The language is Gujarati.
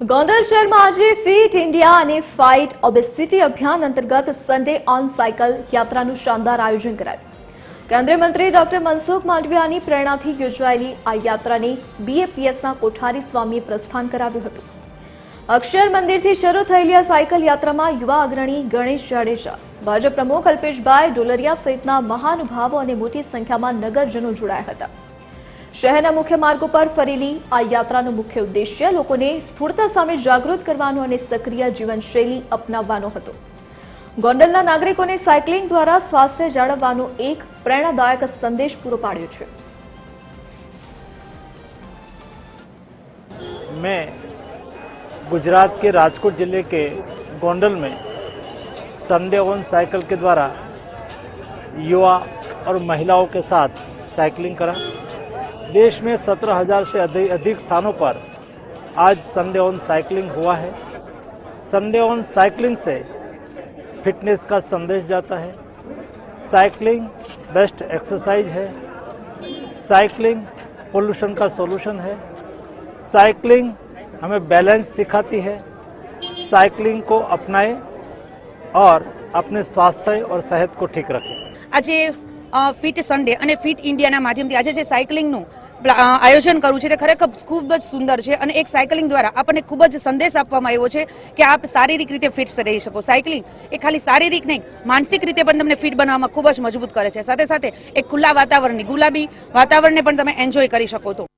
ગોંડલ શહેરમાં આજે ફિટ ઇન્ડિયા અને ફાઇટ ઓબેસિટી અભિયાન અંતર્ગત સન્ડે ઓન સાયકલ યાત્રાનું શાનદાર આયોજન કરાયું। કેન્દ્રીય મંત્રી ડોક્ટર મનસુખ માંડવિયાની પ્રેરણાથી યોજાયેલી આ યાત્રાને બીએપીએસના કોઠારી સ્વામીએ પ્રસ્થાન કરાવ્યું હતું। અક્ષર મંદિરથી શરૂ થયેલી આ સાયકલ યાત્રામાં યુવા અગ્રણી ગણેશ જાડેજા, ભાજપ પ્રમુખ અલ્પેશભાઈ ડોલરિયા સહિતના મહાનુભાવો અને મોટી સંખ્યામાં નગરજનો જોડાયા હતા। શહેરના મુખ્ય માર્ગો પર ફરેલી આ યાત્રાનો મુખ્ય ઉદ્દેશ્ય લોકોને સ્થૂળતા સામે જાગૃત કરવાનો અને સક્રિય જીવનશૈલી અપનાવવાનો હતો। ગોંડલના નાગરિકોને સાયકલિંગ દ્વારા સ્વાસ્થ્ય જાળવવાનો એક પ્રેરણાદાયક સંદેશ પૂરો પાડ્યો છે। मैं गुजरात के राजकोट जिले के गोंडल में संडे ऑन साइकिल के द्वारा युवा और महिलाओं के साथ साइकिलिंग करा। देश में 17,000 से अधिक स्थानों पर आज संडे ऑन साइकिलिंग हुआ है। संडे ऑन साइकिलिंग से फिटनेस का संदेश जाता है। साइकिलिंग बेस्ट एक्सरसाइज है। साइकिलिंग पोल्यूशन का सॉल्यूशन है। साइकिलिंग हमें बैलेंस सिखाती है। साइकिलिंग को अपनाएं और अपने स्वास्थ्य और सेहत को ठीक रखें। आज फिट संडे અને ફિટ ઇન્ડિયાના માધ્યમથી આજે જે સાયકલિંગનું આયોજન કરવું છે તે ખરેખર ખૂબ જ સુંદર છે અને એક સાયકલિંગ દ્વારા આપણને ખૂબ જ સંદેશ આપવામાં આવ્યો છે કે આપ શારીરિક રીતે ફિટ રહી શકો। સાયકલિંગ એ ખાલી શારીરિક નહીં, માનસિક રીતે પણ તમને ફિટ બનાવવામાં ખૂબ જ મજબૂત કરે છે। સાથે સાથે એક ખુલ્લા વાતાવરણની ગુલાબી વાતાવરણને પણ તમે એન્જોય કરી શકો છો।